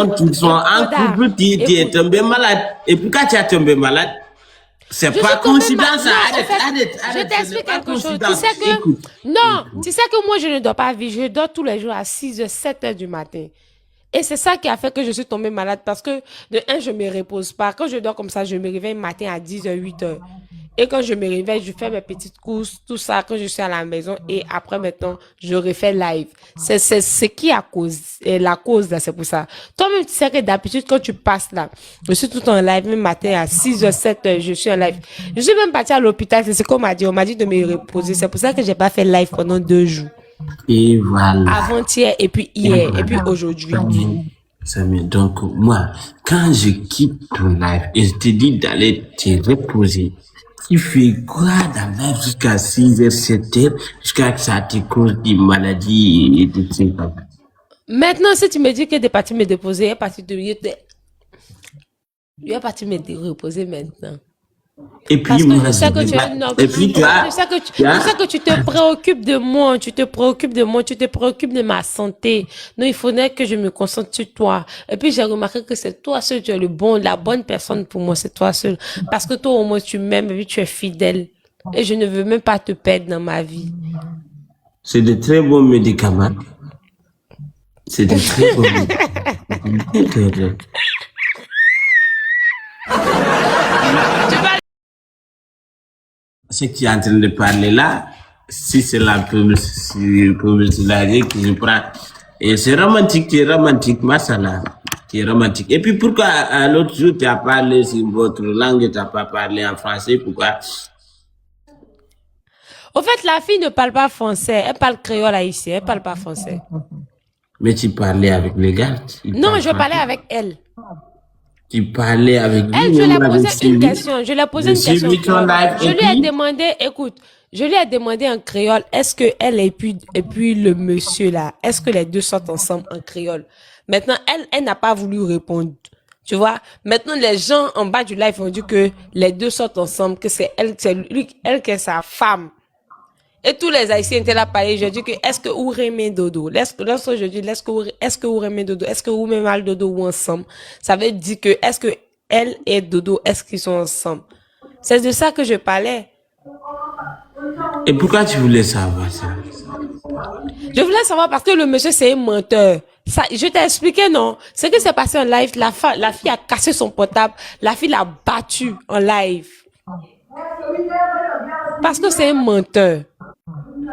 quand ils sont en couple, tu es tombé malade. Et pourquoi tu as tombé malade? C'est pas coïncidence. Arrête. Je t'explique quelque chose. Tu sais que... Non, tu sais que moi, je ne dors pas vite. Je dors tous les jours à 6h, 7h du matin. Et c'est ça qui a fait que je suis tombée malade parce que, de un, je ne me repose pas. Quand je dors comme ça, je me réveille matin à 10h, 8h. Et quand je me réveille, je fais mes petites courses, tout ça, quand je suis à la maison. Et après, maintenant, je refais live. C'est ce qui a cause, la cause, là, c'est pour ça. Toi-même, tu sais que d'habitude, quand tu passes là, je suis tout en live, même matin à 6h, 7h, je suis en live. Je suis même partie à l'hôpital, c'est ce qu'on m'a dit. On m'a dit de me reposer. C'est pour ça que j'ai pas fait live pendant 2 jours. Et voilà. Avant-hier, et puis hier, et puis aujourd'hui. Samir, donc moi, quand je quitte ton live et je te dis d'aller te reposer, tu fais quoi dans live jusqu'à 6h, 7h, jusqu'à que ça te cause des maladies et des trucs comme ça? Maintenant, si tu me dis que tu es parti me déposer, il est parti me reposer maintenant. Et puis, Parce que moi, je sais que tu es un homme. Je sais que tu te préoccupes de moi, tu te préoccupes de ma santé. Donc, il faudrait que je me concentre sur toi. Et puis, j'ai remarqué que c'est toi seul, tu es la bonne personne pour moi, c'est toi seul. Parce que toi, au moins, tu m'aimes et puis tu es fidèle. Et je ne veux même pas te perdre dans ma vie. C'est de très bons médicaments. C'est de très bons médicaments. Ce que tu es en train de parler là, si c'est la publicité que je prends, et c'est romantique, tu es romantique, mashallah, tu es romantique. Et puis pourquoi l'autre jour tu as parlé sur votre langue, tu n'as pas parlé en français, pourquoi? Au fait, la fille ne parle pas français, elle parle créole haïtien, elle parle pas français. Mais tu parlais avec les gars? Non, je parlais avec elle. Tu parlais avec lui? Elle, je lui ai posé une question. Je lui ai posé une question. Je lui ai demandé, écoute, je lui ai demandé en créole, est-ce que elle et puis le monsieur là, est-ce que les deux sortent ensemble en créole? Maintenant, elle n'a pas voulu répondre. Tu vois? Maintenant, les gens en bas du live ont dit que les deux sortent ensemble, que c'est elle qui est sa femme. Et tous les Haïtiens étaient là pareil. Je dis que est-ce que vous aimez dodo? Lorsque je dis est-ce que vous aimez dodo? Est-ce que vous aimez mal dodo ou ensemble? Ça veut dire que est-ce que elle et dodo, est-ce qu'ils sont ensemble? C'est de ça que je parlais. Et pourquoi tu voulais savoir ça? Je voulais savoir parce que le monsieur c'est un menteur. Ça, je t'ai expliqué, non? Ce qui s'est passé en live, la fille a cassé son portable, la fille l'a battu en live. Parce que c'est un menteur.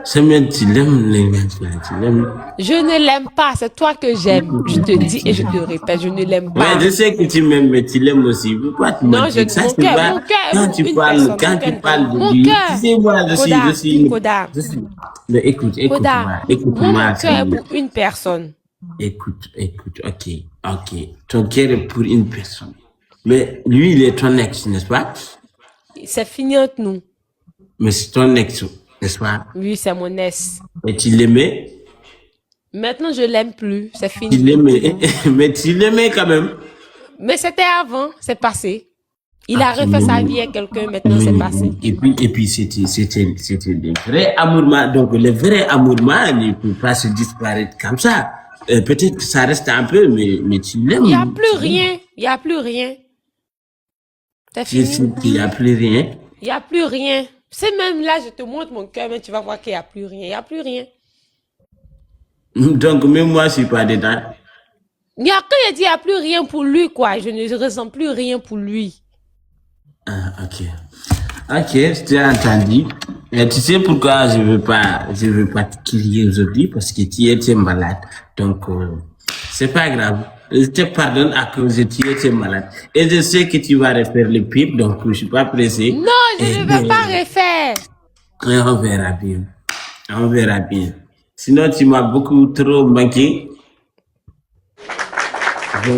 C'est bien, tu l'aimes, les gars, tu l'aimes. Je ne l'aime pas, c'est toi que j'aime. Je te dis et je te répète, je ne l'aime pas. Ouais, je sais que tu m'aimes, mais tu l'aimes aussi. Pourquoi tu non, je ça, mon cœur, quand tu parles de lui, tu sais, moi, je suis. Mais écoute-moi. Mon cœur est pour une personne. Écoute, ok. Ton cœur est pour une personne. Mais lui, il est ton ex, n'est-ce pas? C'est fini entre nous. Mais c'est ton ex, n'est-ce pas? Oui, c'est mon ex. Et tu l'aimais? Maintenant, je l'aime plus. C'est fini. Tu l'aimais, mais tu l'aimais quand même. Mais c'était avant, c'est passé. Il a refait sa vie avec quelqu'un, maintenant c'est passé. Et puis c'était le vrai amour. Donc le vrai amour ne peut pas se disparaître comme ça. Peut-être que ça reste un peu, mais tu l'aimes. Il n'y a plus rien. Il n'y a plus rien. C'est fini. Il n'y a plus rien. Il n'y a plus rien. C'est même là, je te montre mon cœur, mais tu vas voir qu'il n'y a plus rien. Il n'y a plus rien. Donc, même moi, je ne suis pas dedans. Il y a quand il dit qu'il n'y a plus rien pour lui, quoi. Je ne ressens plus rien pour lui. Ah, ok. Ok, je t'ai entendu. Et tu sais pourquoi je veux pas te crier aujourd'hui? Parce que tu étais malade. Donc, c'est pas grave. Je te pardonne à cause de tu étais malade. Et je sais que tu vas refaire le pire, donc je suis pas pressé. Non, je ne vais pas refaire. On verra bien. On verra bien. Sinon, tu m'as beaucoup trop manqué. J'ai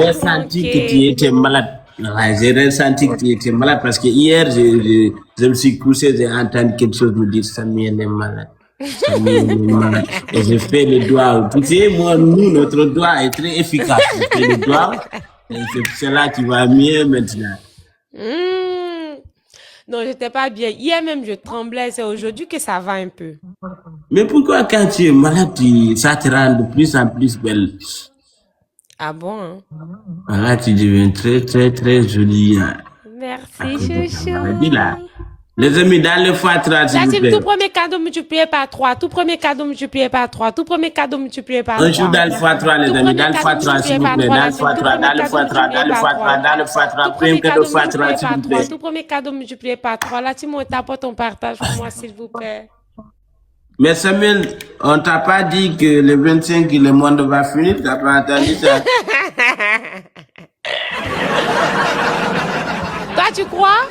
ressenti que tu étais malade. Ouais, j'ai ressenti que tu étais malade parce que hier, je me suis couché, j'ai entendu quelque chose me dire Samir est malade. Et j'ai fait le doigt. Tu sais, moi, notre doigt est très efficace. J'ai fait le doigt. Et c'est pour cela que tu vas mieux maintenant. Non, j'étais pas bien. Hier même, je tremblais. C'est aujourd'hui que ça va un peu. Mais pourquoi quand tu es malade, ça te rend de plus en plus belle? Ah bon, hein? Voilà, tu deviens très, très, très jolie. Merci, Maladie, là. chouchou. Les amis, dans le x3, s'il vous Là, plaît. tout premier cadeau multiplié par 3. Tout premier cadeau multiplié par 3. Tout premier cadeau multiplié par 3. Un jour dans le x3, les amis, dans le x3, s'il vous plaît. Dans le x3, dans le x3, dans le x3, dans le x3. Premier cadeau x3, s'il vous plaît. Tout premier cadeau multiplié par 3. Là, tu m'apportes ton partage pour moi, s'il vous plaît. Mais Samuel, on t'a pas dit que le 25, le monde va finir? T'as pas entendu ça? Toi, tu crois?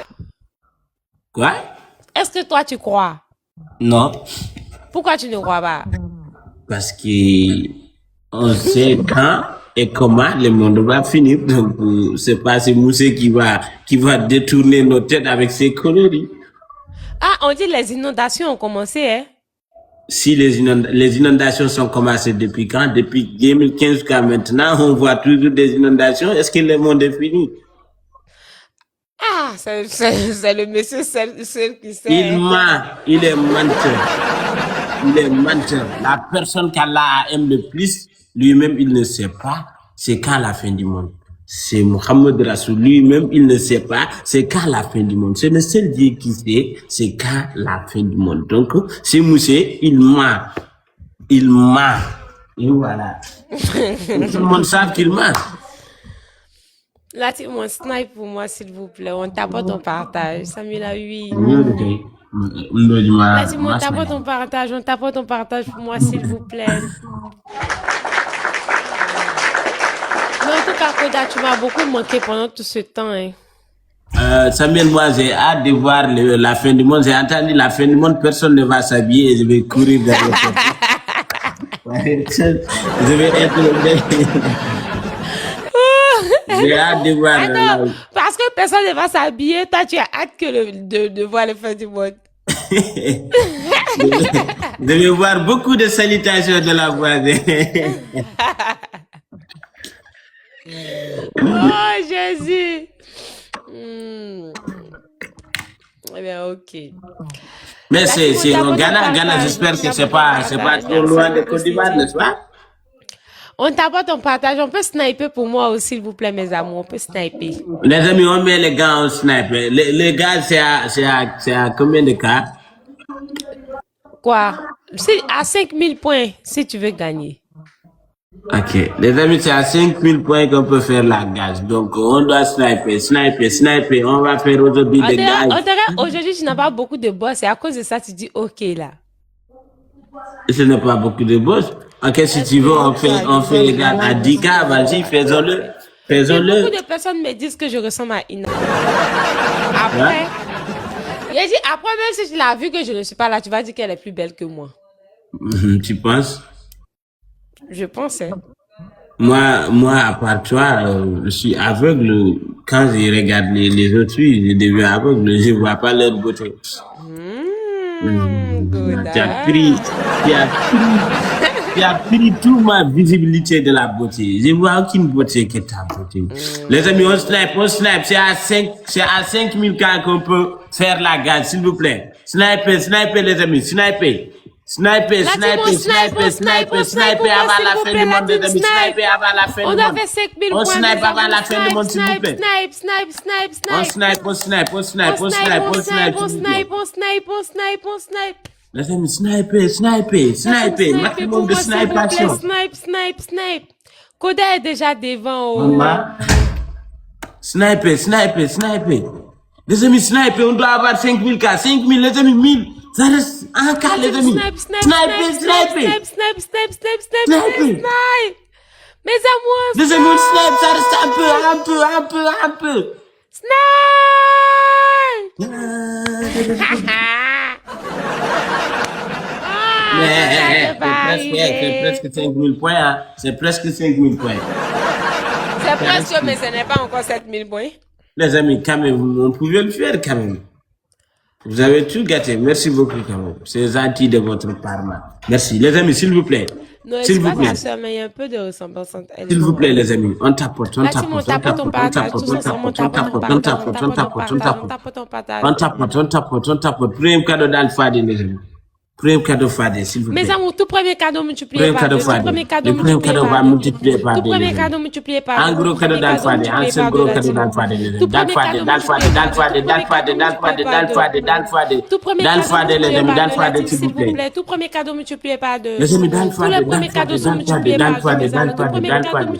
Quoi? Est-ce que toi, tu crois? Non. Pourquoi tu ne crois pas? Parce que on sait quand et comment le monde va finir. Donc, c'est pas ce Moussé qui va détourner nos têtes avec ses conneries. Ah, on dit les inondations ont commencé, hein? Si les inondations sont commencées depuis quand? Depuis 2015 jusqu'à maintenant, on voit toujours des inondations. Est-ce que le monde est fini? Ah, c'est le monsieur seul qui sait. Il ment, il est menteur. Il est menteur. La personne qu'Allah aime le plus, lui-même, il ne sait pas c'est quand la fin du monde. C'est Mohammed Rasoul lui-même, il ne sait pas c'est quand la fin du monde. C'est le seul Dieu qui sait c'est quand la fin du monde. Donc, c'est Moussé, il ment. Il ment. Et voilà. Tout le monde sait qu'il ment. Là, tu m'en snipe pour moi, s'il vous plaît. On t'apporte ton partage. Samila, oui. Là, tu m'en t'apportes ton partage. On t'apporte ton partage pour moi, s'il vous plaît. Mais en tout cas, Koda, tu m'as beaucoup manqué pendant tout ce temps. Hein. Samuel, moi, j'ai hâte de voir la fin du monde. J'ai entendu la fin du monde, personne ne va s'habiller et je vais courir vers le Je vais être J'ai hâte de voir. Attends, parce que personne ne va s'habiller, toi, tu as hâte de voir la fin du monde. Je vais voir beaucoup de salutations de la voisine. Oh, Jésus. Eh bien, ok. Mais c'est au Ghana, j'espère que c'est pas trop loin de Côte d'Ivoire, n'est-ce pas? On t'apporte ton partage. On peut sniper pour moi aussi, s'il vous plaît, mes amours. On peut sniper. Les amis, on met les gars en sniper. Les gars, c'est à combien de cas? Quoi? C'est à 5000 points, si tu veux gagner. Ok. Les amis, c'est à 5000 points qu'on peut faire la gage. Donc, on doit sniper. On va faire aujourd'hui des gages. Aujourd'hui, tu n'as pas beaucoup de boss. Et à cause de ça, tu dis OK, là. Ce n'est pas beaucoup de boss. Ok, si tu veux, on fait les gars à 10K, vas-y, faisons-le. Beaucoup de personnes me disent que je ressemble à Ina. Après, j'ai dit, après, même si tu l'as vu que je ne suis pas là, tu vas dire qu'elle est plus belle que moi. Tu penses? Je pense, hein. Moi, à part toi, je suis aveugle. Quand je regarde les autres filles, je deviens aveugle. Je vois pas leur beauté. Tu as pris toute ma visibilité de la beauté. Je vois aucune beauté que ta beauté. Les amis, on snipe. C'est à 5000 cas qu'on peut faire la gage, s'il vous plaît. Sniper, les amis, sniper avant la fin du monde, les amis. Sniper avant la fin du monde. On a fait 5000 points. On snipe avant la fin du monde, s'il vous plaît. On snipe. Les amis, sniper. Maximum de snipation. Snipe. Koda est déjà devant. Sniper. Les amis, sniper. On doit avoir 5000 cas. 5000, les amis, 1000. Ça reste un cas, les amis. Sniper. Mes amours. Les amis, on snipe. Ça reste un peu. Snipe. Mais c'est presque 5000 points. Hein. C'est presque, mais ce n'est pas encore 7000 points. Les amis, quand même, on pouvait le faire quand même. Vous avez tout gâté. Merci beaucoup quand même. C'est gentil de votre part. Merci. Les amis, s'il vous plaît. Non, S'il c'est vous pas plaît. ta soeur, mais il y a un peu de ressemblance entre elle et S'il vous moi. plaît, les amis, on tapote, on Là, si tapote, on on tapote, on tapote, on partage. tapote, Tous on ensemble, on tapote, on tapote, on tapote, on partage. On tapote, on tapote, on tapote, on partage. tapote. On tapote, on partage. On tapote. Premier cadeau d'Alpha, les amis. Premier cadeau Fadé, s'il vous Mes plaît. amours, tout premier cadeau multiplié Premier par cadeau deux. Tout Fadé. premier cadeau Le premier multiplié cadeau par va deux. multiplier par Tout deux, les premier amis. cadeau multiplié par Un deux. gros Tout cadeau premier cadeau d'Alpha, un multiplié seul par deux, gros la cadeau team. d'Alpha, les amis. Tout premier cadeau multiplié par deux. Tout premier cadeau multiplié par deux. Tout premier cadeau multiplié par deux, la team, s'il vous plaît. Tout premier cadeau multiplié par deux. Les amis, Tous les premiers cadeaux sont multipliés par deux, mes amours. Tout premier cadeau multiplié